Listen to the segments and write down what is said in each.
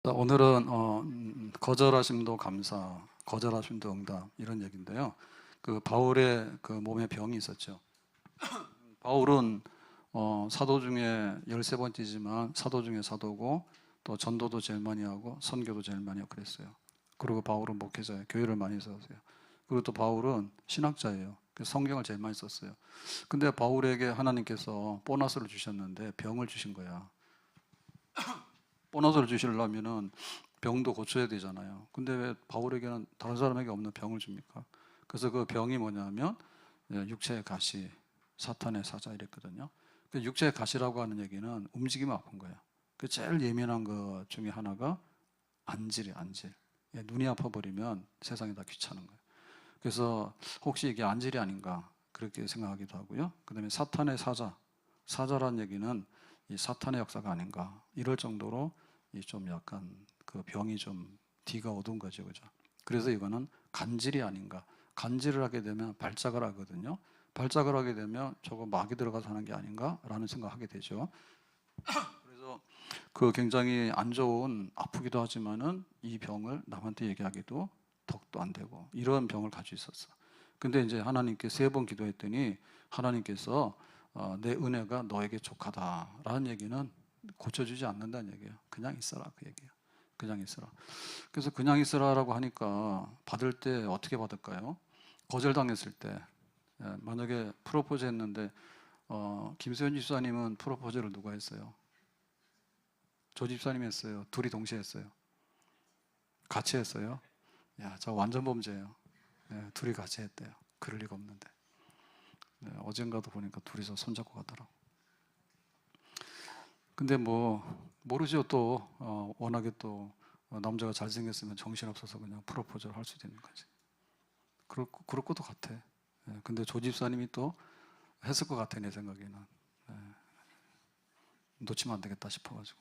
오늘은 거절하심도 감사, 거절하심도 응답 이런 얘기인데요. 그 바울의 그 몸에 병이 있었죠. 바울은 사도 중에 13번째지만 사도 중에 사도고 또 전도도 제일 많이 하고 선교도 제일 많이 하고 그랬어요. 그리고 바울은 목회자예요. 교회를 많이 세웠어요. 그리고 또 바울은 신학자예요. 그래서 성경을 제일 많이 썼어요. 근데 바울에게 하나님께서 보너스를 주셨는데 병을 주신 거야. 보너스를 주시려면은 병도 고쳐야 되잖아요. 근데 왜 바울에게는 다른 사람에게 없는 병을 줍니까? 그래서 그 병이 뭐냐면 육체의 가시, 사탄의 사자 이랬거든요. 그 육체의 가시라고 하는 얘기는 움직이면 아픈 거예요. 그 제일 예민한 것 중에 하나가 안질이에요, 안질. 눈이 아파버리면 세상이 다 귀찮은 거예요. 그래서 혹시 이게 안질이 아닌가 그렇게 생각하기도 하고요. 그 다음에 사탄의 사자, 사자란 얘기는 이 사탄의 역사가 아닌가 이럴 정도로 좀 약간 그 병이 좀 뒤가 어두운 거죠, 그죠? 그래서 이거는 간질이 아닌가. 간질을 하게 되면 발작을 하거든요. 발작을 하게 되면 저거 막이 들어가서 하는 게 아닌가라는 생각하게 되죠. 그래서 그 굉장히 안 좋은 아프기도 하지만은 이 병을 남한테 얘기하기도 덕도 안 되고 이런 병을 가지고 있었어. 근데 이제 하나님께 3번 기도했더니 하나님께서 내 은혜가 너에게 족하다라는 얘기는 고쳐주지 않는다는 얘기예요. 그냥 있어라 그 얘기예요. 그냥 있어라. 그래서 그냥 있어라라고 하니까 받을 때 어떻게 받을까요? 거절당했을 때 만약에 프로포즈 했는데 김세현 집사님은 프로포즈를 누가 했어요? 조 집사님이 했어요. 둘이 동시에 했어요. 같이 했어요. 야, 저 완전 범죄예요. 네, 둘이 같이 했대요. 그럴 리가 없는데. 네, 어젠가도 보니까 둘이서 손잡고 가더라고. 근데 뭐 모르죠. 또 워낙에 또 남자가 잘생겼으면 정신없어서 그냥 프로포즈를 할 수도 있는 거지. 그럴 것도 같아. 네, 근데 조 집사님이 또 했을 것 같아 내 생각에는. 네, 놓치면 안 되겠다 싶어가지고.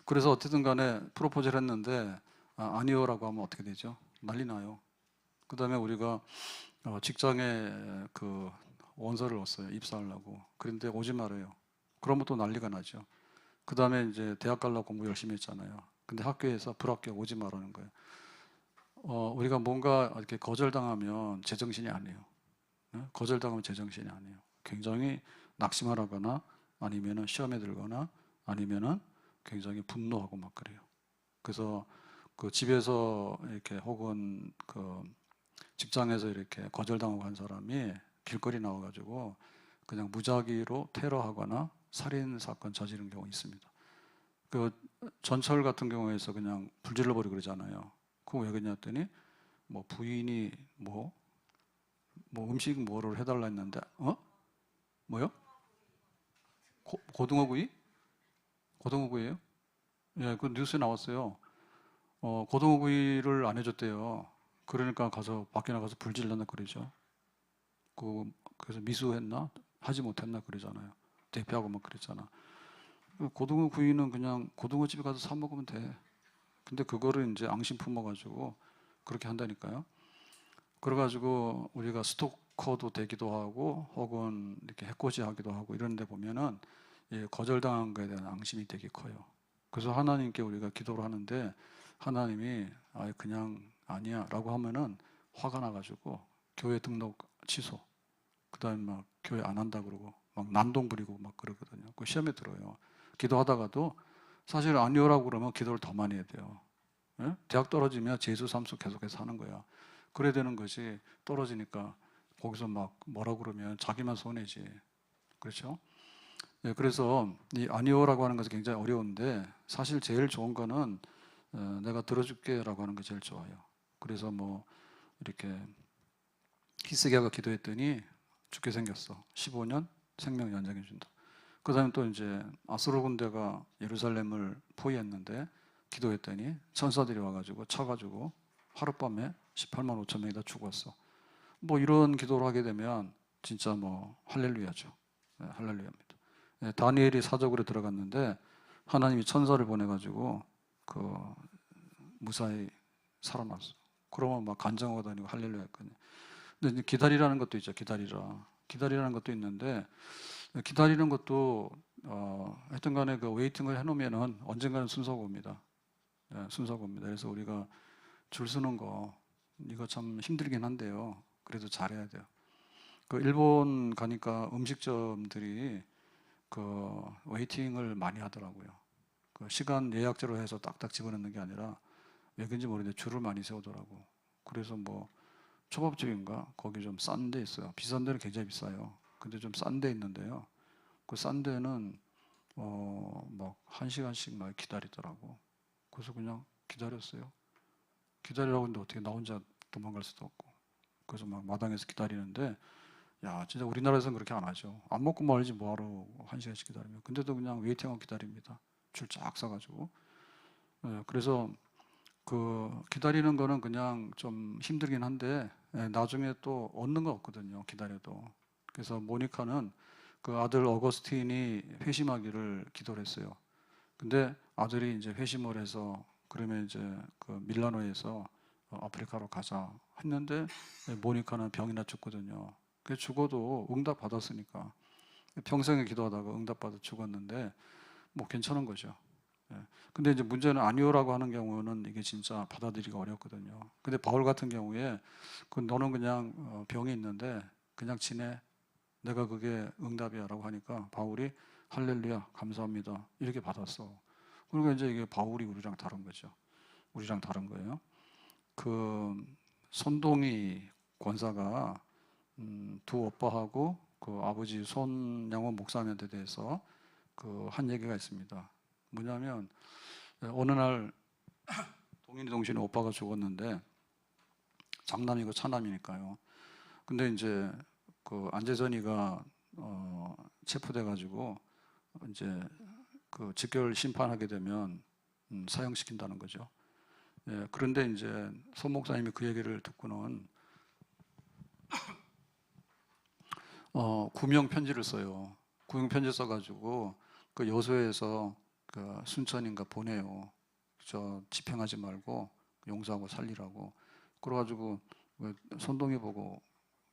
그래서 어쨌든 간에 프로포즈를 했는데 아니요라고 하면 어떻게 되죠? 난리 나요. 그 다음에 우리가 직장에 그 원서를 넣었어요. 입사하려고. 그런데 오지 말아요. 그러면 또 난리가 나죠. 그 다음에 이제 대학 가려고 공부 열심히 했잖아요. 근데 학교에서 불합격 오지 말라는 거예요. 우리가 뭔가 이렇게 거절당하면 제정신이 아니에요. 네? 거절당하면 제정신이 아니에요. 굉장히 낙심을 하거나 아니면은 시험에 들거나 아니면은 굉장히 분노하고 막 그래요. 그래서 그 집에서 이렇게 혹은 그 직장에서 이렇게 거절당하고 한 사람이 길거리 나와가지고 그냥 무작위로 테러하거나 살인 사건 저지른 경우 있습니다. 그 전철 같은 경우에서 그냥 불질러 버리고 그러잖아요. 그거 왜 그러냐 했더니 뭐 부인이 뭐 음식 뭐를 해달라 했는데 뭐요? 고등어구이? 고등어구이예요? 예, 그 뉴스에 나왔어요. 고등어구이를 안 해줬대요. 그러니까 가서 밖에 나가서 불질렀나 그러죠. 그래서 미수했나 하지 못했나 그러잖아요. 대피하고 막 그랬잖아. 고등어 구이는 그냥 고등어 집에 가서 사 먹으면 돼. 근데 그거를 이제 앙심 품어가지고 그렇게 한다니까요. 그래가지고 우리가 스토커도 되기도 하고 혹은 이렇게 해코지 하기도 하고 이런 데 보면은 거절당한 거에 대한 앙심이 되게 커요. 그래서 하나님께 우리가 기도를 하는데 하나님이 아예 그냥 아니야 라고 하면은 화가 나가지고 교회 등록 취소, 그 다음에 막 교회 안 한다 그러고 막 난동 부리고 막 그러거든요. 그 시험에 들어요. 기도하다가도 사실 아니오라고 그러면 기도를 더 많이 해야 돼요. 예? 대학 떨어지면 재수 삼수 계속해서 하는 거야. 그래야 되는 것이 떨어지니까 거기서 막 뭐라 그러면 자기만 손해지. 그렇죠? 예, 그래서 이 아니오라고 하는 것은 굉장히 어려운데 사실 제일 좋은 거는 내가 들어줄게라고 하는 게 제일 좋아요. 그래서 뭐 이렇게 히스기야가 기도했더니 죽게 생겼어. 15년 생명 연장해 준다. 그 다음에 또 이제 아수르 군대가 예루살렘을 포위했는데 기도했더니 천사들이 와가지고 쳐가지고 하룻밤에 18만 5천 명이 다 죽었어. 뭐 이런 기도를 하게 되면 진짜 뭐 할렐루야죠. 네, 할렐루야입니다. 네, 다니엘이 사적으로 들어갔는데 하나님이 천사를 보내가지고 그 무사히 살아났어. 그러면 막 간증하고 다니고 할렐루야 했거든요. 근데 이제 기다리라는 것도 있죠. 기다리라는 것도 있는데 기다리는 것도 하여튼 간에 그 웨이팅을 해놓으면은 언젠가는 순서가 옵니다. 순서입니다. 그래서 우리가 줄 서는 거 이거 참 힘들긴 한데요. 그래도 잘해야 돼요. 그 일본 가니까 음식점들이 그 웨이팅을 많이 하더라고요. 그 시간 예약제로 해서 딱딱 집어넣는 게 아니라 왜 그런지 모르겠는데 줄을 많이 세우더라고. 그래서 뭐 초밥집인가 거기 좀 싼 데 있어요. 비싼 데는 굉장히 비싸요. 근데 좀 싼 데 있는데요. 그 싼 데는 막 1시간씩 막 기다리더라고. 그래서 그냥 기다렸어요. 기다리라고 했는데 어떻게 나 혼자 도망갈 수도 없고. 그래서 막 마당에서 기다리는데 야 진짜 우리나라에서는 그렇게 안 하죠. 안 먹고 말지 뭐하러 1시간씩 기다리면. 근데도 그냥 웨이팅하고 기다립니다. 줄 쫙 서가지고. 그래서 그 기다리는 거는 그냥 좀 힘들긴 한데 나중에 또 얻는 거 없거든요. 기다려도. 그래서 모니카는 그 아들 어거스틴이 회심하기를 기도를 했어요. 근데 아들이 이제 회심을 해서 그러면 이제 그 밀라노에서 아프리카로 가자 했는데 모니카는 병이나 죽거든요. 그 죽어도 응답 받았으니까 평생에 기도하다가 응답 받아 죽었는데 뭐 괜찮은 거죠. 예. 근데 이제 문제는 아니오라고 하는 경우는 이게 진짜 받아들이기가 어렵거든요. 근데 바울 같은 경우에 그 너는 그냥 병이 있는데 그냥 지내. 내가 그게 응답이야라고 하니까 바울이 할렐루야 감사합니다 이렇게 받았어. 그러니까 이제 이게 바울이 우리랑 다른 거죠. 우리랑 다른 거예요. 그 손동희 권사가 두 오빠하고 그 아버지 손양원 목사님한테 대해서 그 한 얘기가 있습니다. 뭐냐면 어느 날 동인이 동신의 오빠가 죽었는데 장남이고 차남이니까요. 근데 이제 그 안재선이가 체포돼 가지고 이제 그 직결 심판하게 되면 사형시킨다는 거죠. 예, 그런데 이제 손 목사님이 그 얘기를 듣고는 구명 편지를 써요. 구명 편지 써가지고 그 여소에서 그 순천인가 보내요. 저 집행하지 말고 용서하고 살리라고. 그래가지고 손동이 보고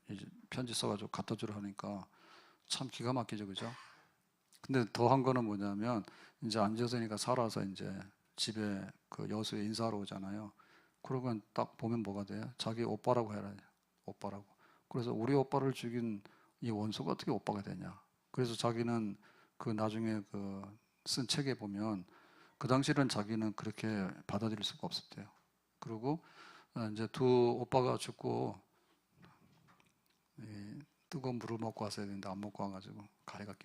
이제 편지 써가지고 갖다 주라 하니까 참 기가 막히죠, 그죠? 근데 더 한 거는 뭐냐면 이제 안재선이가 살아서 이제 집에 그 여수에 인사하러 오잖아요. 그러고 딱 보면 뭐가 돼요? 자기 오빠라고 해라. 오빠라고. 그래서 우리 오빠를 죽인 이 원수가 어떻게 오빠가 되냐. 그래서 자기는 그 나중에 그 쓴 책에 보면 그 당시에는 자기는 그렇게 받아들일 수가 없었대요. 그리고 이제 두 오빠가 죽고 뜨거운 물을 먹고 왔어야 되는데 안 먹고 와가지고 가래가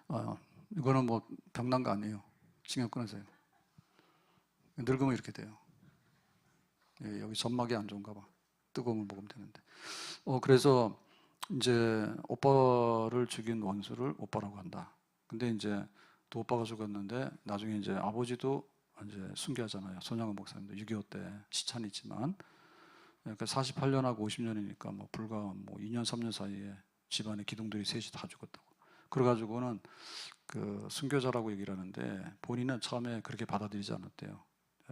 꼈어요. 이거는 뭐 병난 거 아니에요. 신경 끊으세요. 늙으면 이렇게 돼요. 여기 점막이 안 좋은가 봐. 뜨거운 물 먹으면 되는데. 그래서 이제 오빠를 죽인 원수를 오빠라고 한다. 근데 이제 또 오빠가 죽었는데 나중에 이제 아버지도 이제 순교하잖아요. 손양원 목사님도 6.25 때 시찬이 있지만 그러니까 48년하고 50년이니까 뭐 불과 뭐 2년 3년 사이에 집안의 기둥들이 셋이 다 죽었다고. 그래가지고는 그 순교자라고 얘기를 하는데 본인은 처음에 그렇게 받아들이지 않았대요.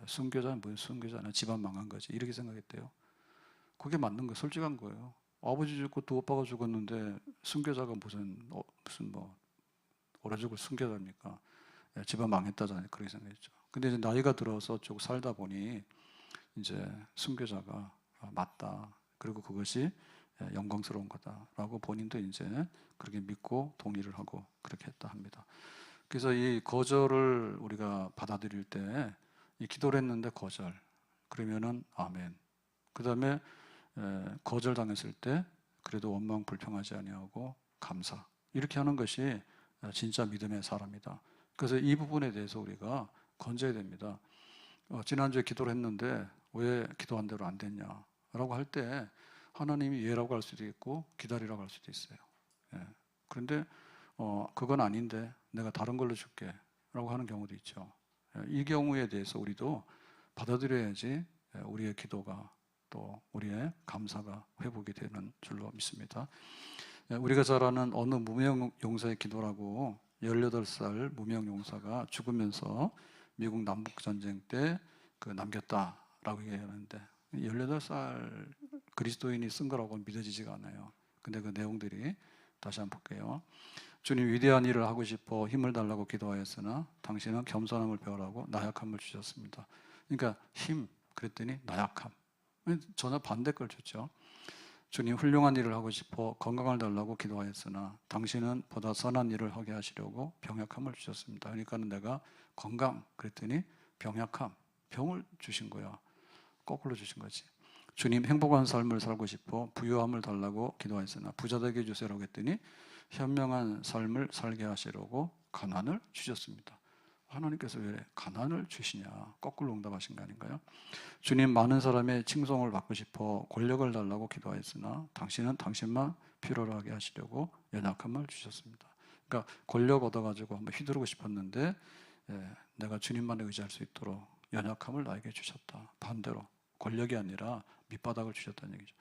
순교자는 무슨 순교자냐 집안 망한 거지 이렇게 생각했대요. 그게 맞는 거 솔직한 거예요. 아버지 죽고 또 오빠가 죽었는데 순교자가 무슨 뭐 오래 죽을 순교자입니까? 집안 망했다잖아요. 그렇게 생각했죠. 근데 이제 나이가 들어서 쭉 살다 보니 이제 순교자가 맞다. 그리고 그것이 영광스러운 거다라고 본인도 이제 그렇게 믿고 동의를 하고 그렇게 했다 합니다. 그래서 이 거절을 우리가 받아들일 때 이 기도를 했는데 거절 그러면은 아멘. 그 다음에 거절당했을 때 그래도 원망 불평하지 아니하고 감사 이렇게 하는 것이 진짜 믿음의 사람이다. 그래서 이 부분에 대해서 우리가 건져야 됩니다. 지난주에 기도를 했는데 왜 기도한 대로 안 됐냐라고 할 때 하나님이 예라고 할 수도 있고 기다리라고 할 수도 있어요. 그런데 그건 아닌데 내가 다른 걸로 줄게 라고 하는 경우도 있죠. 이 경우에 대해서 우리도 받아들여야지 우리의 기도가 또 우리의 감사가 회복이 되는 줄로 믿습니다. 우리가 잘 아는 어느 무명용사의 기도라고 18살 무명용사가 죽으면서 미국 남북전쟁 때 그 남겼다라고 얘기하는데 18살 그리스도인이 쓴 거라고 믿어지지가 않아요. 근데 그 내용들이 다시 한번 볼게요. 주님 위대한 일을 하고 싶어 힘을 달라고 기도하였으나 당신은 겸손함을 배우라고 나약함을 주셨습니다. 그러니까 힘 그랬더니 나약함. 전혀 반대 걸 줬죠. 주님 훌륭한 일을 하고 싶어 건강을 달라고 기도하였으나 당신은 보다 선한 일을 하게 하시려고 병약함을 주셨습니다. 그러니까 내가 건강 그랬더니 병약함, 병을 주신 거야. 거꾸로 주신 거지. 주님 행복한 삶을 살고 싶어 부유함을 달라고 기도하였으나 부자 되게 해주세요라고 했더니 현명한 삶을 살게 하시려고 가난을 주셨습니다. 하나님께서 왜 가난을 주시냐? 거꾸로 응답하신 거 아닌가요? 주님 많은 사람의 칭송을 받고 싶어 권력을 달라고 기도하였으나 당신은 당신만 필요로 하게 하시려고 연약함을 주셨습니다. 그러니까 권력 얻어가지고 한번 휘두르고 싶었는데 내가 주님만에 의지할 수 있도록 연약함을 나에게 주셨다. 반대로 권력이 아니라 밑바닥을 주셨다는 얘기죠.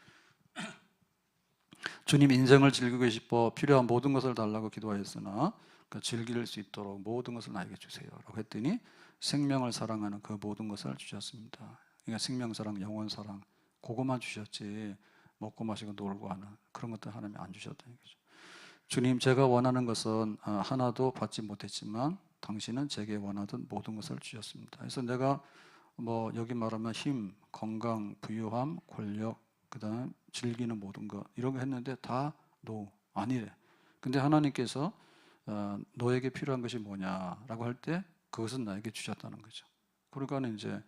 주님 인생을 즐기고 싶어 필요한 모든 것을 달라고 기도하였으나 즐길 수 있도록 모든 것을 나에게 주세요 라고 했더니 생명을 사랑하는 그 모든 것을 주셨습니다. 그러니까 생명사랑, 영원사랑 그것만 주셨지 먹고 마시고 놀고 하는 그런 것들 하나님이 안 주셨다는 거죠. 주님 제가 원하는 것은 하나도 받지 못했지만 당신은 제게 원하던 모든 것을 주셨습니다. 그래서 내가 뭐 여기 말하면 힘, 건강, 부유함, 권력, 그 다음 즐기는 모든 것 이런 거 했는데 다 노, 아니래. 근데 하나님께서 너에게 필요한 것이 뭐냐라고 할 때 그것은 나에게 주셨다는 거죠. 그러니까 이제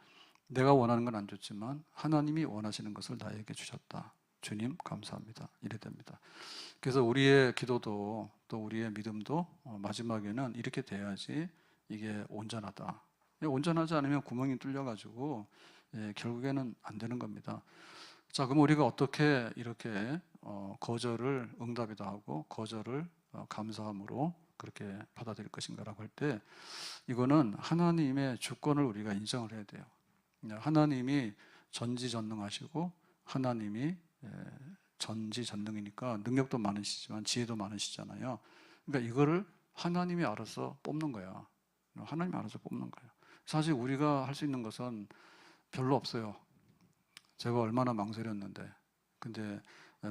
내가 원하는 건 안 줬지만 하나님이 원하시는 것을 나에게 주셨다. 주님 감사합니다. 이래 됩니다. 그래서 우리의 기도도 또 우리의 믿음도 마지막에는 이렇게 돼야지 이게 온전하다. 온전하지 않으면 구멍이 뚫려가지고 결국에는 안 되는 겁니다. 자, 그럼 우리가 어떻게 이렇게 거절을 응답이다 하고 거절을 감사함으로 그렇게 받아들일 것인가라고 할 때 이거는 하나님의 주권을 우리가 인정을 해야 돼요. 하나님이 전지전능하시고 하나님이 전지전능이니까 능력도 많으시지만 지혜도 많으시잖아요. 그러니까 이거를 하나님이 알아서 뽑는 거야. 하나님이 알아서 뽑는 거예요. 사실 우리가 할 수 있는 것은 별로 없어요. 제가 얼마나 망설였는데 근데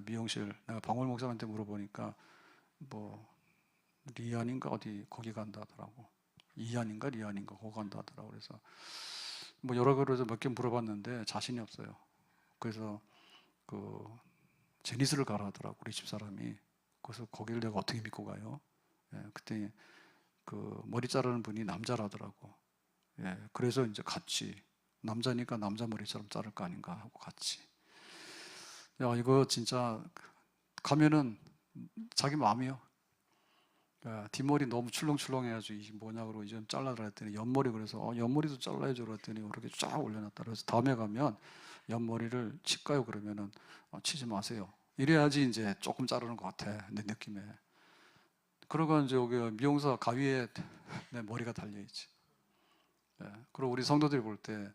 미용실 내가 방울 목사한테 물어보니까 뭐 리안인가 어디 거기 간다 하더라고. 이안인가 리안인가 거기 간다 하더라고. 그래서 뭐 여러 가지로 몇 개 물어봤는데 자신이 없어요. 그래서 그 제니스를 가라 하더라고 우리 집사람이. 그래서 거기를 내가 어떻게 믿고 가요? 그때 그 머리 자르는 분이 남자라더라고. 그래서 이제 같이 남자니까 남자 머리처럼 자를 거 아닌가 하고 같이. 야 이거 진짜 가면은 자기 마음이요. 뒷머리 너무 출렁출렁해가지고 이게 뭐냐고 이제 잘라라 했더니 옆머리 그래서 옆머리도 잘라야죠 그랬더니 이렇게 쫙 올려놨다. 그래서 다음에 가면 옆머리를 칠까요 그러면은 치지 마세요. 이래야지 이제 조금 자르는 것 같아 내 느낌에. 그러고 이제 여기 미용사 가위에 내 머리가 달려있지. 그리고 우리 성도들이 볼 때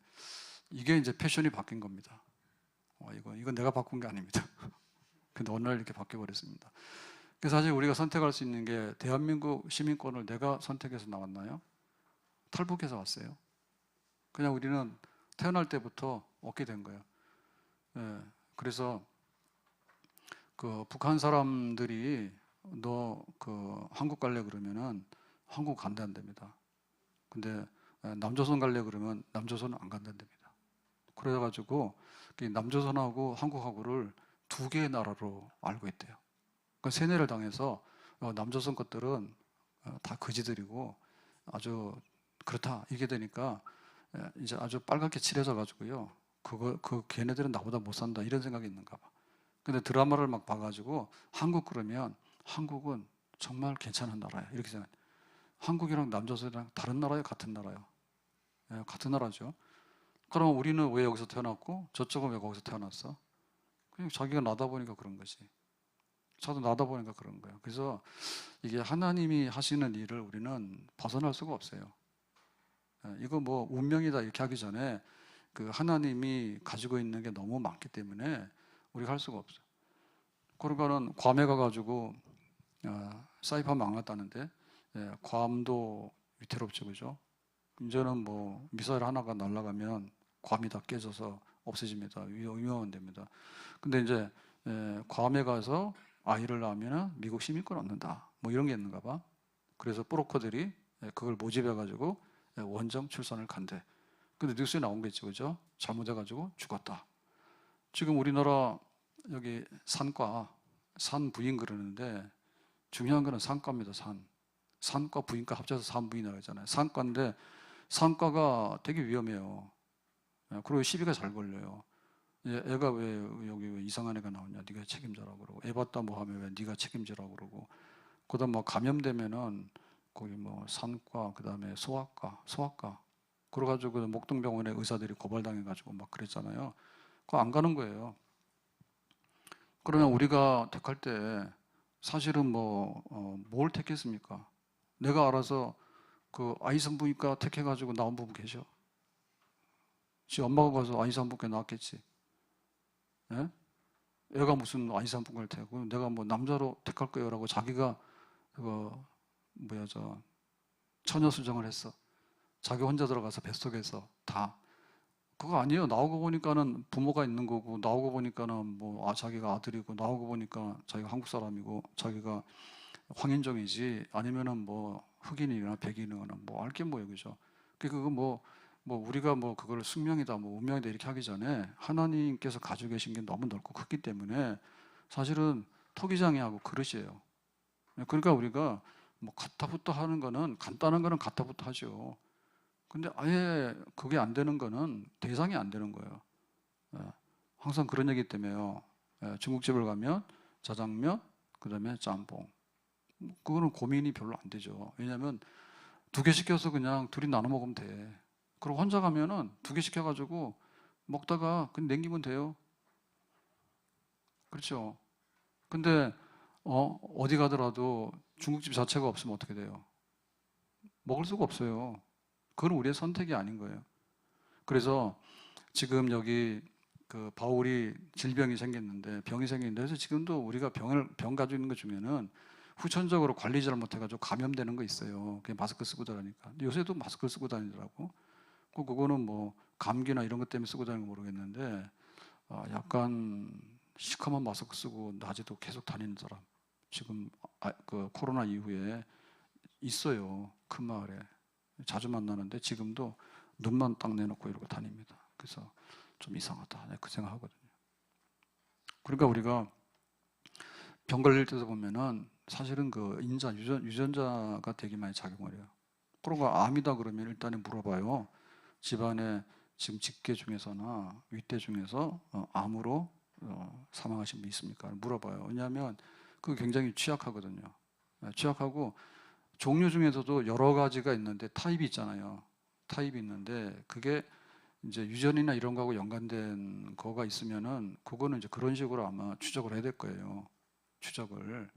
이게 이제 패션이 바뀐 겁니다. 이건 내가 바꾼 게 아닙니다. 근데 어느 날 이렇게 바뀌어 버렸습니다. 그래서 사실 우리가 선택할 수 있는 게 대한민국 시민권을 내가 선택해서 나왔나요? 탈북해서 왔어요. 그냥 우리는 태어날 때부터 얻게 된 거예요. 그래서 그 북한 사람들이 너 그 한국 갈래 그러면은 한국 간다는답니다. 근데 남조선 갈래 그러면 남조선은 안 간다는답니다. 그래가지고 남조선하고 한국하고를 두 개의 나라로 알고 있대요. 그 세뇌를 당해서 남조선 것들은 다 거지들이고 아주 그렇다 이게 되니까 이제 아주 빨갛게 칠해져 가지고요. 그 걔네들은 나보다 못 산다 이런 생각이 있는가 봐. 근데 드라마를 막 봐가지고 한국 그러면 한국은 정말 괜찮은 나라야 이렇게 생각. 한국이랑 남조선이랑 다른 나라예요, 같은 나라요? 같은 나라죠. 그럼 우리는 왜 여기서 태어났고 저쪽은 왜 거기서 태어났어? 그냥 자기가 나다 보니까 그런 거지. 저도 나다 보니까 그런 거예요. 그래서 이게 하나님이 하시는 일을 우리는 벗어날 수가 없어요. 이거 뭐 운명이다 이렇게 하기 전에 그 하나님이 가지고 있는 게 너무 많기 때문에 우리가 할 수가 없어요. 그러니까는 괌에 가가지고 사이판 망했다는데 괌도 위태롭죠, 그죠? 이제는 뭐 미사일 하나가 날아가면 괌이 다 깨져서 없어집니다. 위험한 데입니다. 근데 이제 괌에 가서 아이를 낳으면 미국 시민권 얻는다. 뭐 이런 게 있는가 봐. 그래서 브로커들이 그걸 모집해가지고 원정 출산을 간대. 근데 뉴스에 나온 게 있죠, 그죠? 잘못해가지고 죽었다. 지금 우리나라 여기 산과 산부인 그러는데 중요한 거는 산과입니다. 산과 부인과 합쳐서 산부인이라고 하잖아요. 산과인데 산과가 되게 위험해요. 그리고 시비가 잘 걸려요. 애가 왜 여기 왜 이상한 애가 나오냐, 네가 책임져라 그러고, 애 봤다 뭐 하면 왜 네가 책임지라 그러고, 그다음 뭐 감염되면은 거기 뭐 산과 그다음에 소아과 그래가지고 그 목동병원의 의사들이 고발당해가지고 막 그랬잖아요. 그거 안 가는 거예요. 그러면 우리가 택할 때 사실은 뭘 택했습니까? 내가 알아서 그 아이 산부인과 택해가지고 나온 부분 계셔. 지 엄마가 가서 아이 산부인과 나왔겠지. 예? 애가 무슨 아이 산부인과를 택하고 내가 뭐 남자로 택할 거예요라고 자기가 그거 뭐야 저 처녀 수정을 했어. 자기 혼자 들어가서 뱃속에서 다. 그거 아니에요. 나오고 보니까는 부모가 있는 거고, 나오고 보니까는 뭐 자기가 아들이고, 나오고 보니까 자기가 한국 사람이고, 자기가 황인종이지, 아니면은 뭐 흑인이나 백인이나 뭐 알게 뭐예요, 그죠? 그거 우리가 뭐 그걸 숙명이다, 뭐 운명이다 이렇게 하기 전에 하나님께서 가지고 계신 게 너무 넓고 크기 때문에 사실은 토기장애하고 그릇이에요. 그러니까 우리가 뭐 가타부터 하는 거는 간단한 거는 가타부터 하죠. 근데 아예 그게 안 되는 거는 대상이 안 되는 거예요. 항상 그런 얘기 때문에요. 중국집을 가면 자장면, 그 다음에 짬뽕. 그거는 고민이 별로 안 되죠. 왜냐하면 두 개 시켜서 그냥 둘이 나눠 먹으면 돼. 그리고 혼자 가면은 두 개 시켜가지고 먹다가 그냥 남기면 돼요. 그렇죠. 근데 어디 가더라도 중국집 자체가 없으면 어떻게 돼요? 먹을 수가 없어요. 그건 우리의 선택이 아닌 거예요. 그래서 지금 여기 그 바울이 질병이 생겼는데 병이 생겼는데 그래서 지금도 우리가 병 가지고 있는 것 중에는 후천적으로 관리 잘못해가지고 감염되는 거 있어요. 그냥 마스크 쓰고 다니니까. 요새도 마스크 쓰고 다니더라고. 그거는 뭐 감기나 이런 것 때문에 쓰고 다니는 거 모르겠는데 약간 시커먼 마스크 쓰고 낮에도 계속 다니는 사람 지금 그 코로나 이후에 있어요. 큰 마을에 자주 만나는데 지금도 눈만 딱 내놓고 이러고 다닙니다. 그래서 좀 이상하다. 그 생각하거든요. 그러니까 우리가 병 걸릴 때도 보면은 사실은 그 유전자가 되게 많이 작용을 해요. 그런가 암이다 그러면 일단은 물어봐요. 집안에 지금 직계 중에서나 윗대 중에서 암으로 사망하신 분 있습니까? 물어봐요. 왜냐하면 그게 굉장히 취약하거든요. 취약하고 종류 중에서도 여러 가지가 있는데 타입이 있잖아요. 타입이 있는데 그게 이제 유전이나 이런 거하고 연관된 거가 있으면은 그거는 이제 그런 식으로 아마 추적을 해야 될 거예요. 추적을.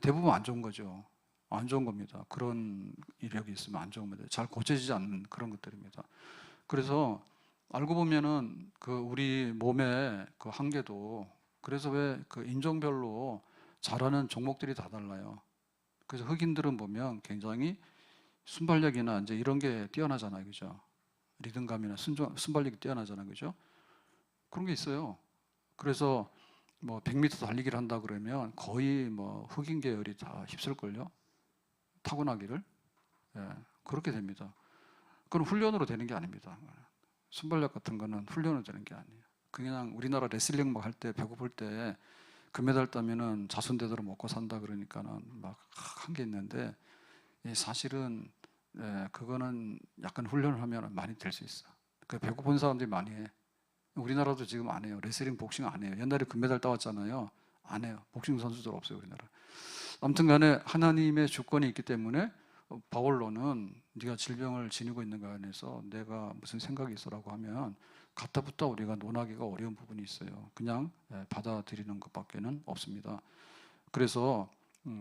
대부분 안 좋은 거죠. 안 좋은 겁니다. 그런 이력이 있으면 안 좋은 겁니다. 잘 고쳐지지 않는 그런 것들입니다. 그래서 알고 보면은 그 우리 몸의 그 한계도 그래서 왜 그 인종별로 잘하는 종목들이 다 달라요. 그래서 흑인들은 보면 굉장히 순발력이나 이제 이런 게 뛰어나잖아요. 그죠? 리듬감이나 순발력이 뛰어나잖아요. 그죠? 그런 게 있어요. 그래서 뭐 100m 달리기를 한다 그러면 거의 뭐 흑인 계열이 다 휩쓸걸요. 타고나기를. 예, 그렇게 됩니다. 그건 훈련으로 되는 게 아닙니다. 순발력 같은 거는 훈련으로 되는 게 아니에요. 그냥 우리나라 레슬링 막 할 때 배고플 때 금메달 따면은 자손대대로 먹고 산다 그러니까는 막 한 게 있는데 사실은 그거는 약간 훈련을 하면 많이 될 수 있어. 그 배고픈 사람들이 많이 해. 우리나라도 지금 안 해요. 레슬링, 복싱 안 해요. 옛날에 금메달 따왔잖아요. 안 해요. 복싱 선수들 없어요, 우리나라. 아무튼 간에 하나님의 주권이 있기 때문에 바울로는 네가 질병을 지니고 있는 거 안에서 내가 무슨 생각이 있어라고 하면 가타부터 우리가 논하기가 어려운 부분이 있어요. 그냥 받아들이는 것밖에는 없습니다. 그래서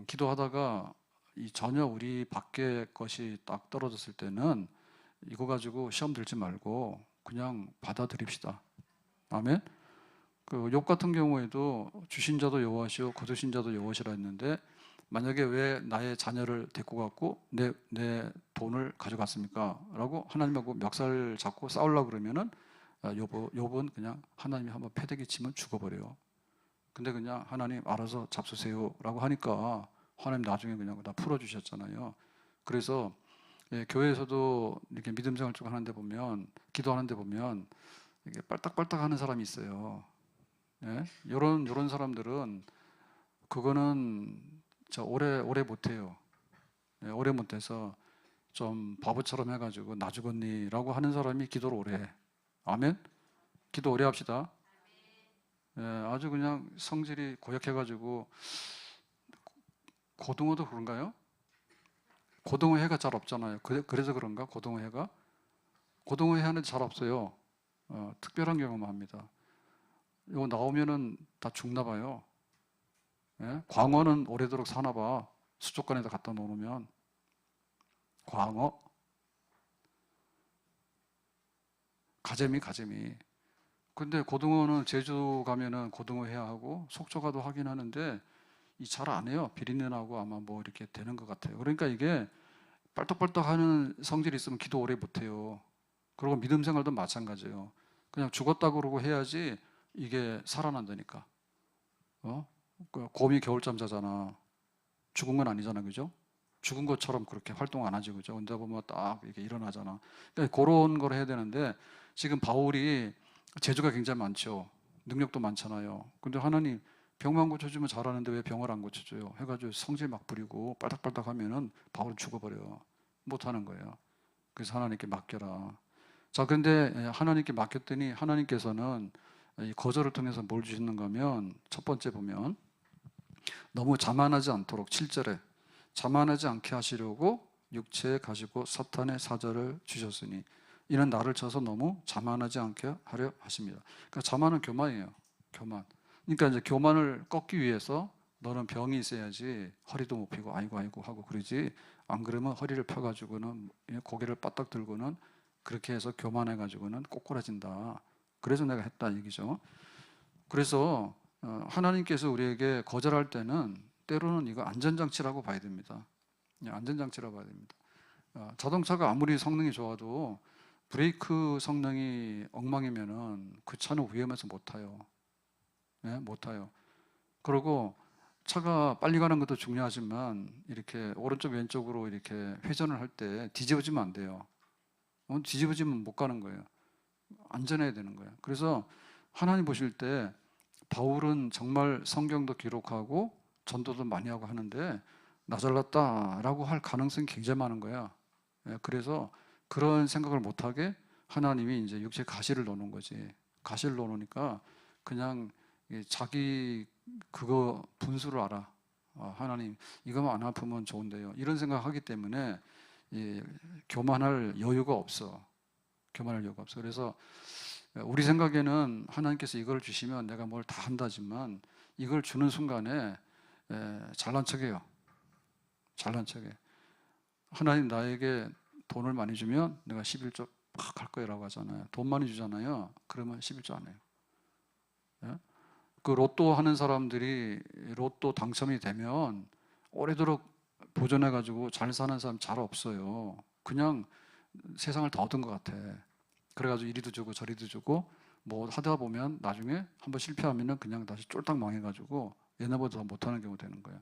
기도하다가 이 전혀 우리 밖의 것이 딱 떨어졌을 때는 이거 가지고 시험 들지 말고 그냥 받아들입시다. 아멘. 그 욥 같은 경우에도 주신 자도 여호와시오 거두신 자도 여호와시라 했는데 만약에 왜 나의 자녀를 데리고 갔고 내 돈을 가져갔습니까? 라고 하나님하고 멱살 잡고 싸우려고 그러면은 욥은 그냥 하나님이 한번 패대기 치면 죽어버려요. 근데 그냥 하나님 알아서 잡수세요라고 하니까 하나님 나중에 그냥 다 풀어주셨잖아요. 그래서 예, 교회에서도 이렇게 믿음 생활 쭉 하는데 보면, 기도하는데 보면 이게 빨딱빨딱 하는 사람이 있어요. 예? 요런 사람들은 그거는 저 오래 못해요. 예, 오래 못해서 좀 바보처럼 해가지고 나 죽었니라고 하는 사람이 기도를 오래 해. 아멘? 기도 오래 합시다. 예, 아주 그냥 성질이 고약해가지고 고등어도 그런가요? 고등어 회가 잘 없잖아요. 그래서 그런가? 고등어 회가? 고등어 회 하는데 잘 없어요. 특별한 경우만 합니다. 이거 나오면은 다 죽나 봐요. 예? 광어는 오래도록 사나 봐. 수족관에다 갖다 놓으면. 광어? 가재미. 근데 고등어는 제주 가면은 고등어 회야 하고 속초 가도 하긴 하는데 이 잘 안 해요. 비린내 나고 아마 뭐 이렇게 되는 것 같아요. 그러니까 이게 빨딱빨딱 하는 성질이 있으면 기도 오래 못 해요. 그리고 믿음 생활도 마찬가지예요. 그냥 죽었다 그러고 해야지 이게 살아난다니까. 어? 그 곰이 겨울잠 자잖아. 죽은 건 아니잖아. 그죠? 죽은 것처럼 그렇게 활동 안 하지. 그죠? 근데 보면 딱 이렇게 일어나잖아. 그러니까 그런 걸 해야 되는데 지금 바울이 재주가 굉장히 많죠. 능력도 많잖아요. 근데 하나님 병만 고쳐주면 잘하는데 왜 병을 안 고쳐줘요? 해가지고 성질 막 부리고 빨딱빨딱 하면은 바울은 죽어버려요. 못하는 거예요. 그래서 하나님께 맡겨라. 자, 그런데 하나님께 맡겼더니 하나님께서는 이 거절을 통해서 뭘 주시는가 하면 첫 번째 보면 너무 자만하지 않도록 7절에 자만하지 않게 하시려고 육체에 가시고 사탄의 사자를 주셨으니 이는 나를 쳐서 너무 자만하지 않게 하려 하십니다. 그러니까 자만은 교만이에요. 교만. 그러니까 이제 교만을 꺾기 위해서 너는 병이 있어야지 허리도 못 펴고 아이고 하고 그러지 안 그러면 허리를 펴가지고는 고개를 바닥 들고는 그렇게 해서 교만해가지고는 꼬꾸라진다. 그래서 내가 했다 얘기죠. 그래서 하나님께서 우리에게 거절할 때는 때로는 이거 안전장치라고 봐야 됩니다. 안전장치라고 봐야 됩니다. 자동차가 아무리 성능이 좋아도 브레이크 성능이 엉망이면은 그 차는 위험해서 못 타요. 예? 못 타요. 그리고 차가 빨리 가는 것도 중요하지만 이렇게 오른쪽 왼쪽으로 이렇게 회전을 할 때 뒤집어지면 안 돼요. 뒤집어지면 못 가는 거예요. 안전해야 되는 거예요. 그래서 하나님 보실 때 바울은 정말 성경도 기록하고 전도도 많이 하고 하는데 나 잘났다라고 할 가능성이 굉장히 많은 거야. 예, 그래서 그런 생각을 못하게 하나님이 이제 육체 가시를 놓는 거지. 가시를 놓으니까 그냥 자기 그거 분수를 알아. 하나님 이거만 안 아프면 좋은데요. 이런 생각하기 때문에 교만할 여유가 없어. 교만할 여유가 없어. 그래서 우리 생각에는 하나님께서 이걸 주시면 내가 뭘 다 한다지만 이걸 주는 순간에 잘난 척해요. 잘난 척해. 하나님 나에게 돈을 많이 주면 내가 11조 팍 할 거라고 하잖아요. 돈 많이 주잖아요. 그러면 11조 안 해요. 예? 그 로또 하는 사람들이 로또 당첨이 되면 오래도록 보존해가지고 잘 사는 사람 잘 없어요. 그냥 세상을 다 얻은 것 같아. 그래가지고 이리도 주고 저리도 주고 뭐 하다 보면 나중에 한번 실패하면은 그냥 다시 쫄딱 망해가지고 옛날보다 더 못하는 경우 되는 거야.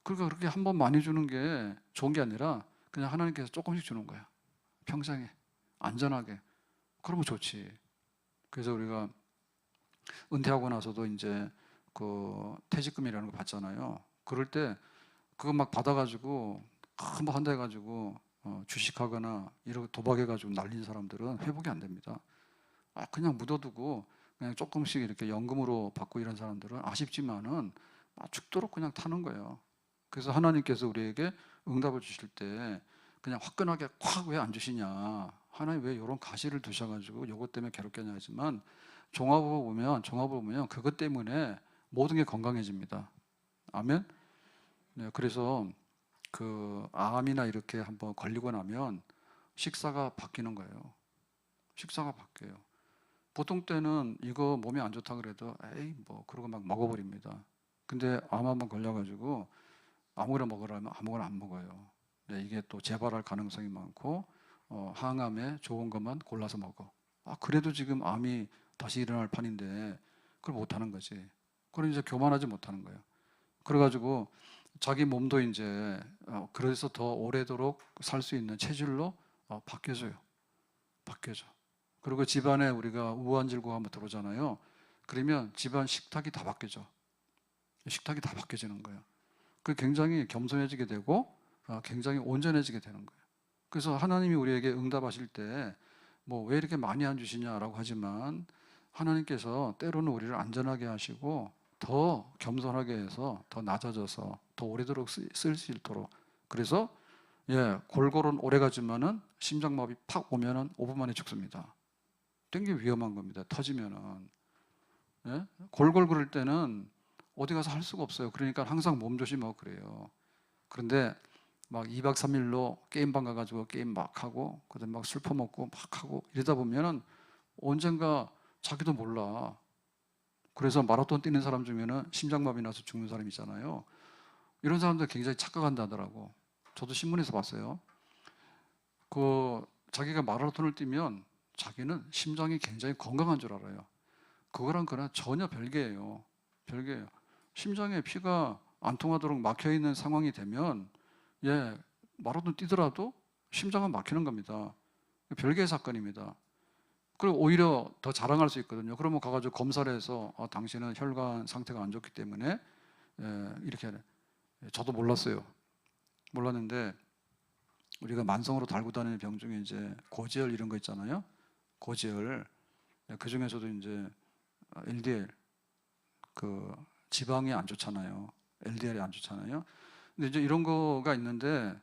그러니까 그렇게 한 번 많이 주는 게 좋은 게 아니라 그냥 하나님께서 조금씩 주는 거야. 평생에 안전하게. 그러면 좋지. 그래서 우리가 은퇴하고 나서도 이제 그 퇴직금이라는 거 받잖아요. 그럴 때 그거 막 받아가지고 한번 한다 해가지고 주식하거나 이렇게 도박해가지고 날린 사람들은 회복이 안 됩니다. 그냥 묻어두고 그냥 조금씩 이렇게 연금으로 받고 이런 사람들은 아쉽지만은 죽도록 그냥 타는 거예요. 그래서 하나님께서 우리에게 응답을 주실 때 그냥 화끈하게 콱 왜 안 주시냐. 하나님 왜 이런 가시를 두셔가지고 요것 때문에 괴롭겠냐 하지만 종합을 보면 그것 때문에 모든 게 건강해집니다. 아멘? 네, 그래서 그 암이나 이렇게 한번 걸리고 나면 식사가 바뀌는 거예요. 식사가 바뀌어요. 보통 때는 이거 몸에 안 좋다 그래도 에이 뭐 그러고 막 먹어버립니다. 근데 암 한번 걸려가지고 아무거나 먹으라면 아무거나 안 먹어요. 네, 이게 또 재발할 가능성이 많고 항암에 좋은 것만 골라서 먹어. 그래도 지금 암이 다시 일어날 판인데 그걸 못 하는 거지. 그럼 이제 교만하지 못하는 거예요. 그래가지고 자기 몸도 이제 그래서 더 오래도록 살 수 있는 체질로 바뀌어져요. 바뀌어져. 그리고 집안에 우리가 우환질고가 한번 들어오잖아요. 그러면 집안 식탁이 다 바뀌어져. 식탁이 다 바뀌어지는 거예요. 그 굉장히 겸손해지게 되고 굉장히 온전해지게 되는 거예요. 그래서 하나님이 우리에게 응답하실 때 뭐 왜 이렇게 많이 안 주시냐라고 하지만 하나님께서 때로는 우리를 안전하게 하시고 더 겸손하게 해서 더 낮아져서 더 오래도록 쓸 수 있도록. 그래서 골골은 오래 가지만은 심장마비 팍 오면은 5분 만에 죽습니다. 굉장히 위험한 겁니다. 터지면은. 골골 그럴 때는 어디 가서 할 수가 없어요. 그러니까 항상 몸조심하고 그래요. 그런데 막 2박 3일로 게임방 가가지고 게임 막 하고 그다음에 막 술 퍼먹고 막 하고 이러다 보면은 언젠가 자기도 몰라. 그래서 마라톤 뛰는 사람 중에는 심장마비 나서 죽는 사람 있잖아요. 이런 사람들 굉장히 착각한다더라고. 저도 신문에서 봤어요. 자기가 마라톤을 뛰면 자기는 심장이 굉장히 건강한 줄 알아요. 그거랑 그나 전혀 별개예요. 별개예요. 심장에 피가 안 통하도록 막혀 있는 상황이 되면 마라톤 뛰더라도 심장은 막히는 겁니다. 별개의 사건입니다. 그리고 오히려 더 자랑할 수 있거든요. 그러면 가가지고 검사를 해서 당신은 혈관 상태가 안 좋기 때문에 이렇게 저도 몰랐어요. 몰랐는데 우리가 만성으로 달고 다니는 병 중에 이제 고지혈 이런 거 있잖아요. 고지혈 그 중에서도 이제 LDL 그 지방이 안 좋잖아요. LDL이 안 좋잖아요. 근데 이제 이런 거가 있는데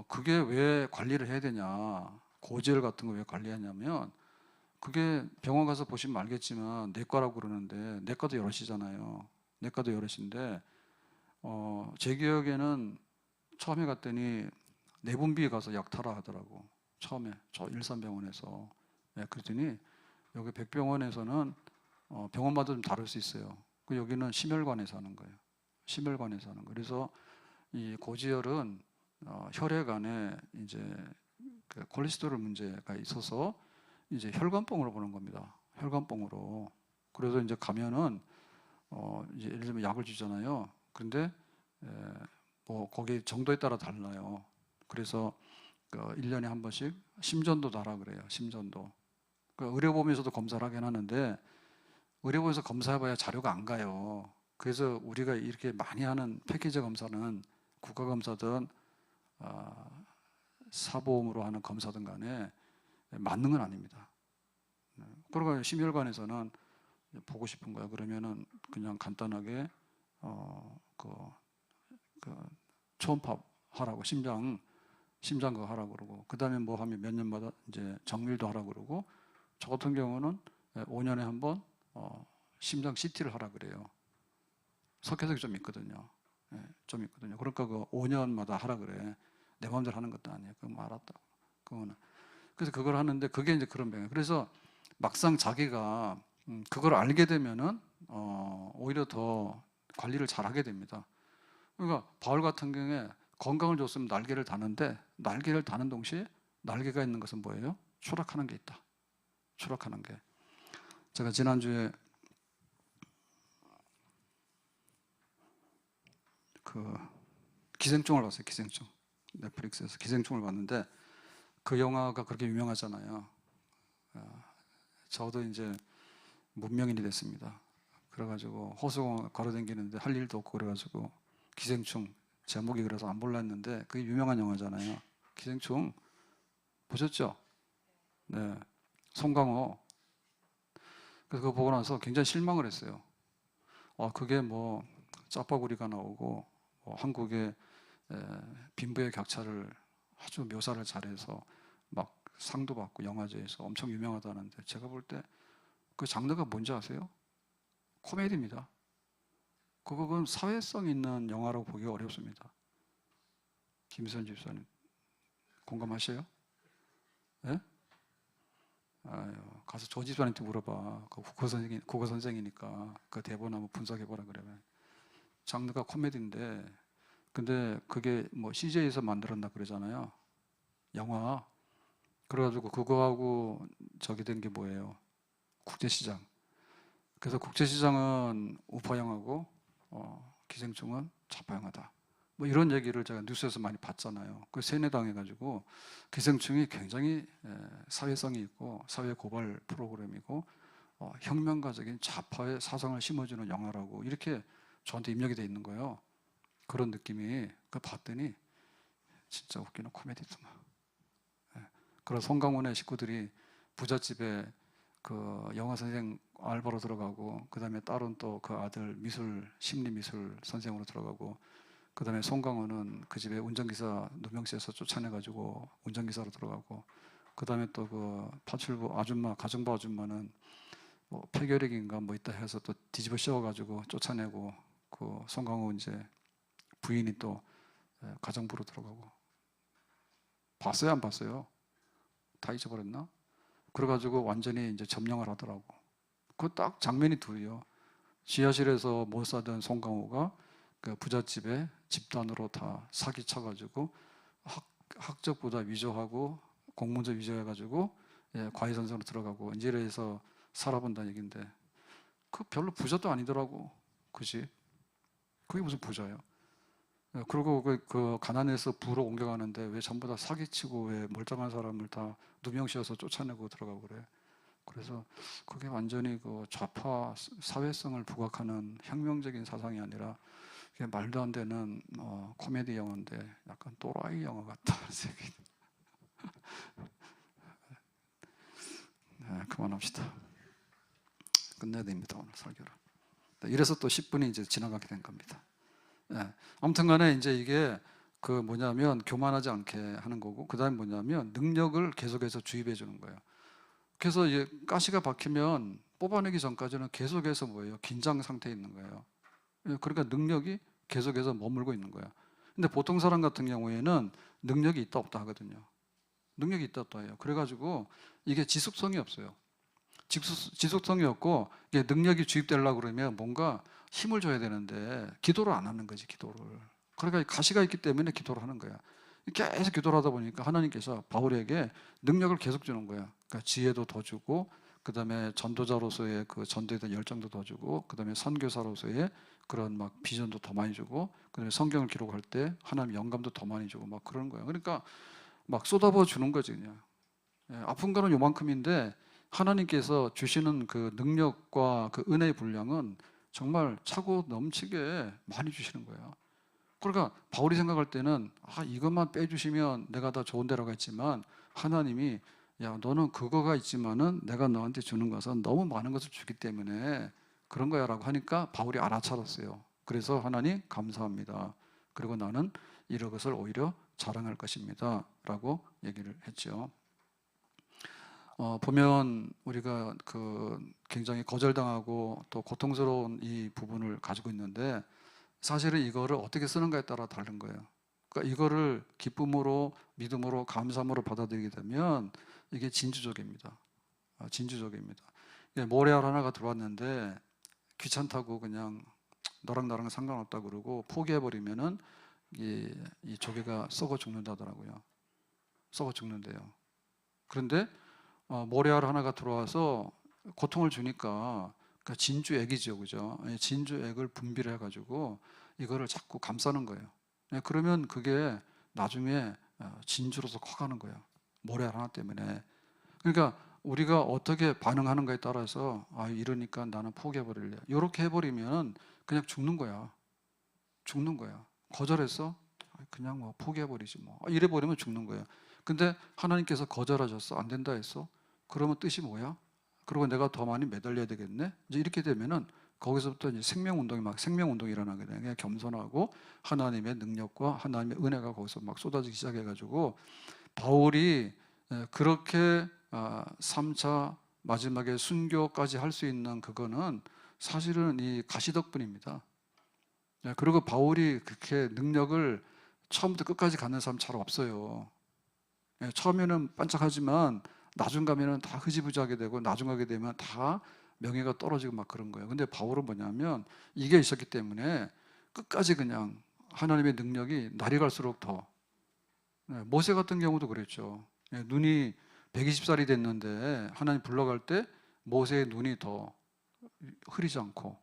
그게 왜 관리를 해야 되냐? 고지혈 같은 거 왜 관리하냐면 그게 병원 가서 보시면 알겠지만 내과라고 그러는데 내과도 여럿이잖아요. 내과도 여럿인데 제 기억에는 처음에 갔더니 내분비 가서 약 타라 하더라고. 처음에 저 일산병원에서 그랬더니 여기 백병원에서는 병원마다 좀 다를 수 있어요. 여기는 심혈관에서 하는 거예요. 심혈관에서 하는 거. 그래서 이 고지혈은 혈액 안에 이제 그 콜레스테롤 문제가 있어서 이제 혈관병으로 보는 겁니다. 혈관병으로. 그래서 이제 가면은 이제 예를 들면 약을 주잖아요. 그런데 뭐 거기 정도에 따라 달라요. 그래서 1년에 한 번씩 심전도도 하라 그래요. 심전도. 의료보험에서도 검사를 하긴 하는데 의료보험에서 검사해봐야 자료가 안 가요. 그래서 우리가 이렇게 많이 하는 패키지 검사는 국가검사든 사보험으로 하는 검사든 간에 맞는 건 아닙니다. 그러고 심혈관에서는 보고 싶은 거야. 그러면은 그냥 간단하게 초음파 하라고 심장 그거 하라고 그러고 그다음에 뭐 하면 몇 년마다 이제 정밀도 하라고 그러고 저 같은 경우는 5년에 한 번 심장 CT를 하라 그래요. 석회석이 좀 있거든요. 좀 있거든요. 그러니까 그 5년마다 하라 그래. 내 마음대로 하는 것도 아니에요. 그럼 알았다. 그거는. 그래서 그걸 하는데 그게 이제 그런 병이에요. 그래서 막상 자기가 그걸 알게 되면은 오히려 더 관리를 잘 하게 됩니다. 그러니까 바울 같은 경우에 건강을 줬으면 날개를 다는데 날개를 다는 동시에 날개가 있는 것은 뭐예요? 추락하는 게 있다. 추락하는 게. 제가 지난주에 기생충을 봤어요. 기생충. 넷플릭스에서 기생충을 봤는데 그 영화가 그렇게 유명하잖아요. 저도 이제 문명인이 됐습니다. 그래가지고 호수공원 걸어다니는데 할 일도 없고 그래가지고 기생충 제목이 그래서 안 볼라 했는데 그게 유명한 영화잖아요. 기생충 보셨죠? 네. 송강호. 그래서 그거 보고 나서 굉장히 실망을 했어요. 그게 뭐 짜파구리가 나오고 한국의 빈부의 격차를 아주 묘사를 잘해서 막 상도 받고 영화제에서 엄청 유명하다는데 제가 볼 때 그 장르가 뭔지 아세요? 코미디입니다. 그건 사회성 있는 영화라고 보기가 어렵습니다. 김선 집사님 공감하셔요? 예? 아유, 가서 조 집사님한테 물어봐. 그 국어 선생이니까 그 대본 한번 분석해보라 그러면 장르가 코미디인데 근데 그게 뭐 CJ에서 만들었나 그러잖아요. 영화. 그래가지고 그거하고 저기 된 게 뭐예요? 국제시장. 그래서 국제시장은 우파형하고 기생충은 좌파형하다. 뭐 이런 얘기를 제가 뉴스에서 많이 봤잖아요. 그 세뇌당해가지고 기생충이 굉장히 사회성이 있고 사회 고발 프로그램이고 혁명가적인 좌파의 사상을 심어주는 영화라고 이렇게 저한테 입력이 돼 있는 거예요. 그런 느낌이 그 봤더니 진짜 웃기는 코미디더만. 그런 송강호의 식구들이 부잣집에 그 영화 선생 알바로 들어가고 그 다음에 딸은 또 그 아들 미술 심리 미술 선생으로 들어가고 그 다음에 송강호는 그 집에 운전기사 누명시에서 쫓아내가지고 운전기사로 들어가고 그 다음에 또 그 파출부 아줌마 가정부 아줌마는 뭐 폐결핵인가 뭐 있다 해서 또 뒤집어 씌워가지고 쫓아내고 그 송강호 이제 부인이 또 가정부로 들어가고 봤어요 안 봤어요? 다 잊어버렸나? 그래가지고 완전히 이제 점령을 하더라고. 그 딱 장면이 둘이요. 지하실에서 못 사던 송강호가 그 부잣집에 집단으로 다 사기쳐가지고 학적보다 위조하고 공문서 위조해가지고 과외선생으로 들어가고 인제에서 살아본다는 얘기인데 그 별로 부자도 아니더라고. 그지? 그게 무슨 부자예요? 그리고 그 가난해서 부로 옮겨가는데 왜 전부 다 사기치고 왜 멀쩡한 사람을 다 누명씌워서 쫓아내고 들어가고 그래. 그래서 그게 완전히 그 좌파 사회성을 부각하는 혁명적인 사상이 아니라 그게 말도 안 되는 코미디 영화인데 약간 또라이 영화 같다. 네, 그만합시다. 끝내야 됩니다 오늘 설교를. 이래서 또 10분이 이제 지나가게 된 겁니다. 네. 아무튼간에 이제 이게 그 뭐냐면 교만하지 않게 하는 거고 그 다음에 뭐냐면 능력을 계속해서 주입해 주는 거예요. 그래서 이제 가시가 박히면 뽑아내기 전까지는 계속해서 뭐예요? 긴장 상태에 있는 거예요. 그러니까 능력이 계속해서 머물고 있는 거예요. 근데 보통 사람 같은 경우에는 능력이 있다 없다 하거든요. 능력이 있다 없다 해요. 그래가지고 이게 지속성이 없어요. 지속성이 없고 이게 능력이 주입되려고 그러면 뭔가 힘을 줘야 되는데 기도를 안 하는 거지, 기도를. 그러니까 가시가 있기 때문에 기도를 하는 거야. 계속 기도를 하다 보니까 하나님께서 바울에게 능력을 계속 주는 거야. 그러니까 지혜도 더 주고, 그 다음에 전도자로서의 그 전도에 대한 열정도 더 주고, 그 다음에 선교사로서의 그런 막 비전도 더 많이 주고, 그 다음에 성경을 기록할 때 하나님 영감도 더 많이 주고 막 그런 거야. 그러니까 막 쏟아부어 주는 거지 그냥. 아픈 거는 요만큼인데 하나님께서 주시는 그 능력과 그 은혜의 분량은 정말 차고 넘치게 많이 주시는 거예요. 그러니까 바울이 생각할 때는 이것만 빼주시면 내가 다 좋은 데로 가겠지만 하나님이 야 너는 그거가 있지만은 내가 너한테 주는 것은 너무 많은 것을 주기 때문에 그런 거야 라고 하니까 바울이 알아차렸어요. 그래서 하나님 감사합니다. 그리고 나는 이런 것을 오히려 자랑할 것입니다 라고 얘기를 했죠. 보면 우리가 그 굉장히 거절당하고 또 고통스러운 이 부분을 가지고 있는데 사실은 이거를 어떻게 쓰는가에 따라 다른 거예요. 그러니까 이거를 기쁨으로 믿음으로 감사함으로 받아들이게 되면 이게 진주족입니다. 진주족입니다. 모래알 하나가 들어왔는데 귀찮다고 그냥 너랑 나랑 상관없다 그러고 포기해버리면은 이 조개가 썩어 죽는다더라고요. 썩어 죽는데요. 그런데 모래알 하나가 들어와서 고통을 주니까 그러니까 진주액이죠, 그죠? 진주액을 분비를 해가지고 이거를 자꾸 감싸는 거예요. 그러면 그게 나중에 진주로서 커가는 거예요. 모래알 하나 때문에. 그러니까 우리가 어떻게 반응하는가에 따라서 이러니까 나는 포기해버릴래. 이렇게 해버리면 그냥 죽는 거야. 죽는 거야. 거절해서 그냥 뭐 포기해버리지 뭐. 이래버리면 죽는 거예요. 근데 하나님께서 거절하셨어. 안 된다 했어. 그러면 뜻이 뭐야? 그리고 내가 더 많이 매달려야 되겠네? 이제 이렇게 되면은 거기서부터 이제 생명운동이 막 생명운동이 일어나게 돼요. 그냥 겸손하고 하나님의 능력과 하나님의 은혜가 거기서 막 쏟아지기 시작해가지고 바울이 그렇게 3차 마지막에 순교까지 할 수 있는 그거는 사실은 이 가시 덕분입니다. 그리고 바울이 그렇게 능력을 처음부터 끝까지 갖는 사람 잘 없어요. 처음에는 반짝하지만 나중 가면은 다 흐지부지하게 되고 나중 가게 되면 다 명예가 떨어지고 막 그런 거예요. 근데 바울은 뭐냐면 이게 있었기 때문에 끝까지 그냥 하나님의 능력이 날이 갈수록 더. 모세 같은 경우도 그랬죠. 눈이 120살이 됐는데 하나님 불러갈 때 모세의 눈이 더 흐리지 않고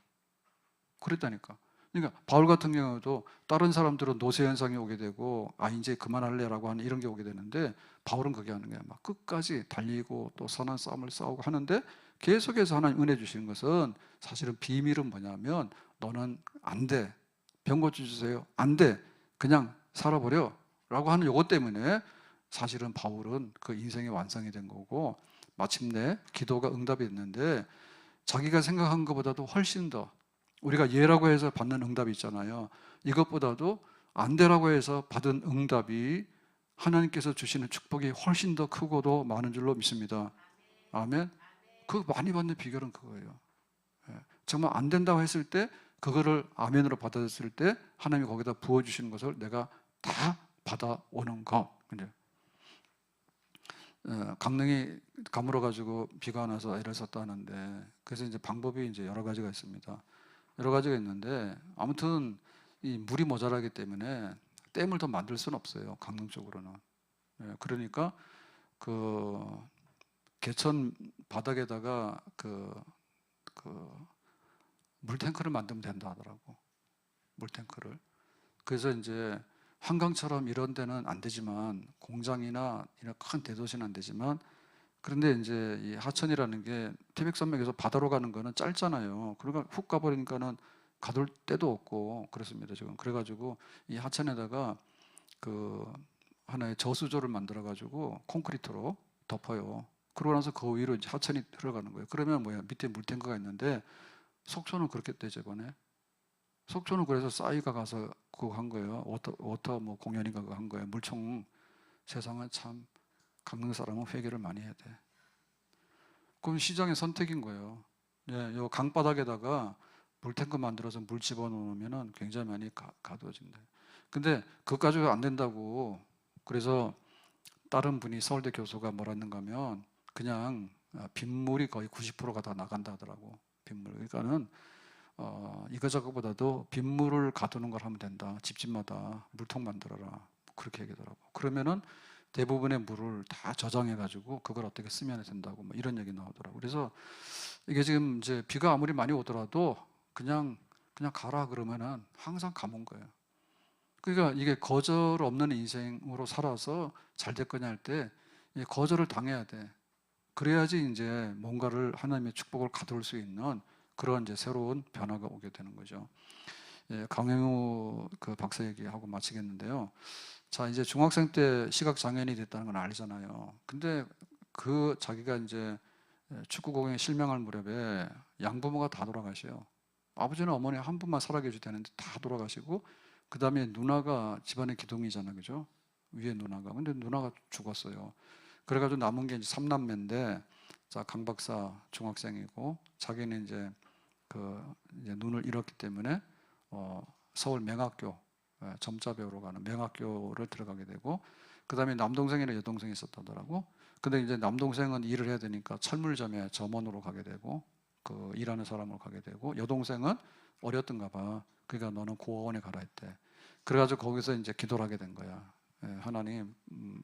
그랬다니까. 그러니까 바울 같은 경우도 다른 사람들은 노쇠 현상이 오게 되고 이제 그만할래라고 하는 이런 게 오게 되는데 바울은 그게 하는 거야. 막 끝까지 달리고 또 선한 싸움을 싸우고 하는데 계속해서 하나님 은혜 주시는 것은 사실은 비밀은 뭐냐면 너는 안 돼. 병 고쳐주세요. 안 돼. 그냥 살아버려. 라고 하는 요것 때문에 사실은 바울은 그 인생의 완성이 된 거고 마침내 기도가 응답이 됐는데 자기가 생각한 것보다도 훨씬 더 우리가 예라고 해서 받는 응답이 있잖아요. 이것보다도 안 되라고 해서 받은 응답이 하나님께서 주시는 축복이 훨씬 더 크고도 많은 줄로 믿습니다. 아멘. 그 많이 받는 비결은 그거예요. 예. 정말 안 된다고 했을 때 그거를 아멘으로 받아들였을 때 하나님이 거기다 부어주시는 것을 내가 다 받아오는 거. 근데 강릉이 가물어 가지고 비가 나서 애를 썼다 하는데 그래서 이제 방법이 이제 여러 가지가 있습니다. 여러 가지가 있는데 아무튼 이 물이 모자라기 때문에 댐을 더 만들 수는 없어요. 강릉 쪽으로는. 그러니까 그 개천 바닥에다가 그 물탱크를 만들면 된다 하더라고. 물탱크를. 그래서 이제 한강처럼 이런 데는 안 되지만 공장이나 이런 큰 대도시는 안 되지만 그런데 이제 이 하천이라는 게 태백산맥에서 바다로 가는 거는 짧잖아요. 그러니까 훅 가버리니까는 가둘 데도 없고 그렇습니다. 지금 그래가지고 이 하천에다가 그 하나의 저수조를 만들어가지고 콘크리트로 덮어요. 그러고 나서 그 위로 이제 하천이 흘러가는 거예요. 그러면 뭐야 밑에 물탱크가 있는데 속초는 그렇게 되죠 이번에. 속초는 그래서 싸이가 가서 그거 한 거예요. 워터 뭐 공연인가 그거 한 거예요. 물총. 세상은 참 강릉 사람은 회개를 많이 해야 돼. 그럼 시장의 선택인 거예요. 예, 요 강바닥에다가 물탱크 만들어서 물 집어넣으면은 굉장히 많이 가두어진다. 근데 그것 가지고 안 된다고. 그래서 다른 분이 서울대 교수가 뭐라 했는가 하면 그냥 빗물이 거의 90%가 다 나간다 하더라고. 빗물. 그러니까는 이거저거보다도 빗물을 가두는 걸 하면 된다. 집집마다 물통 만들어라. 그렇게 얘기하더라고. 그러면은 대부분의 물을 다 저장해가지고 그걸 어떻게 쓰면 된다고 뭐 이런 얘기 나오더라고. 그래서 이게 지금 이제 비가 아무리 많이 오더라도 그냥 가라 그러면은 항상 가면 거예요. 그러니까 이게 거절 없는 인생으로 살아서 잘 될 거냐 할 때 거절을 당해야 돼. 그래야지 이제 뭔가를 하나님의 축복을 가져올 수 있는 그런 이제 새로운 변화가 오게 되는 거죠. 예, 강행우 그 박사 얘기하고 마치겠는데요. 자, 이제 중학생 때 시각 장애인이 됐다는 건 알잖아요. 근데 그 자기가 이제 축구공에 실명할 무렵에 양부모가 다 돌아가셔요. 아버지는 어머니 한 분만 살아계셔도 되는데 다 돌아가시고 그 다음에 누나가 집안의 기둥이잖아, 그죠? 위에 누나가. 근데 누나가 죽었어요. 그래가지고 남은 게 이제 3남매인데, 자, 강 박사 중학생이고, 자기는 이제 이제 눈을 잃었기 때문에, 서울 맹학교, 점자 배우러 가는 맹학교를 들어가게 되고, 그 다음에 남동생이나 여동생이 있었다더라고. 근데 이제 남동생은 일을 해야 되니까 철물점에 점원으로 가게 되고, 그 일하는 사람으로 가게 되고, 여동생은 어렸던가 봐. 그러니까 너는 고아원에 가라 했대. 그래가지고 거기서 이제 기도를 하게 된 거야. 하나님,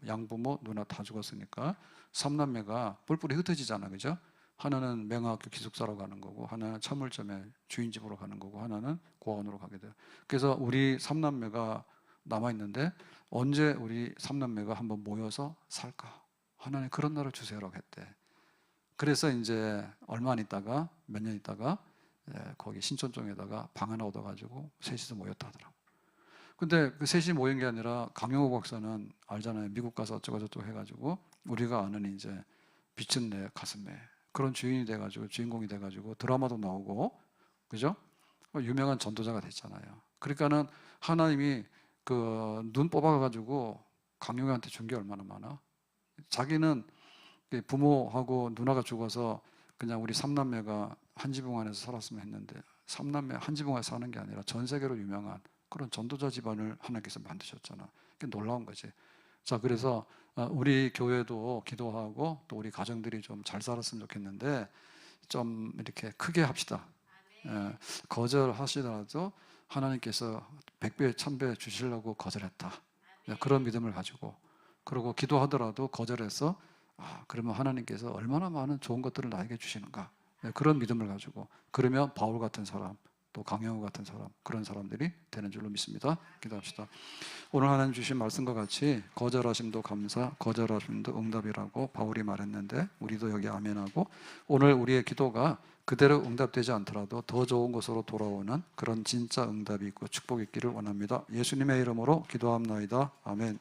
양부모, 누나 다 죽었으니까 삼남매가 뿔뿔이 흩어지잖아, 그죠? 하나는 맹학교 기숙사로 가는 거고, 하나는 철물점에 주인집으로 가는 거고, 하나는 고아원으로 가게 돼요. 그래서 우리 삼남매가 남아 있는데 언제 우리 삼남매가 한번 모여서 살까? 하나님 그런 날을 주세요라고 했대. 그래서 이제 얼마 안 있다가 몇 년 있다가 거기 신촌 쪽에다가 방 하나 얻어가지고 셋이서 모였다 하더라고. 근데 그 셋이 모인 게 아니라 강영호 박사는 알잖아요. 미국 가서 어쩌고저쩌고 해가지고 우리가 아는 이제 빛은 내 가슴에 그런 주인이 돼가지고 주인공이 돼가지고 드라마도 나오고 그죠? 유명한 전도자가 됐잖아요. 그러니까는 하나님이 그 눈 뽑아가지고 강영호한테 준 게 얼마나 많아? 자기는 부모하고 누나가 죽어서 그냥 우리 삼남매가 한 지붕 안에서 살았으면 했는데 삼남매 한 지붕 안에서 사는 게 아니라 전 세계로 유명한 그런 전도자 집안을 하나님께서 만드셨잖아. 그게 놀라운 거지. 자, 그래서 우리 교회도 기도하고 또 우리 가정들이 좀 잘 살았으면 좋겠는데 좀 이렇게 크게 합시다. 거절하시더라도 하나님께서 100배, 1000배 주시려고 거절했다. 그런 믿음을 가지고 그리고 기도하더라도 거절해서 그러면 하나님께서 얼마나 많은 좋은 것들을 나에게 주시는가 그런 믿음을 가지고, 그러면 바울 같은 사람, 또 강영우 같은 사람, 그런 사람들이 되는 줄로 믿습니다. 기도합시다. 오늘 하나님 주신 말씀과 같이 거절하심도 감사, 거절하심도 응답이라고 바울이 말했는데, 우리도 여기 아멘하고, 오늘 우리의 기도가 그대로 응답되지 않더라도 더 좋은 곳으로 돌아오는 그런 진짜 응답이 있고 축복이 있기를 원합니다. 예수님의 이름으로 기도합나이다. 아멘.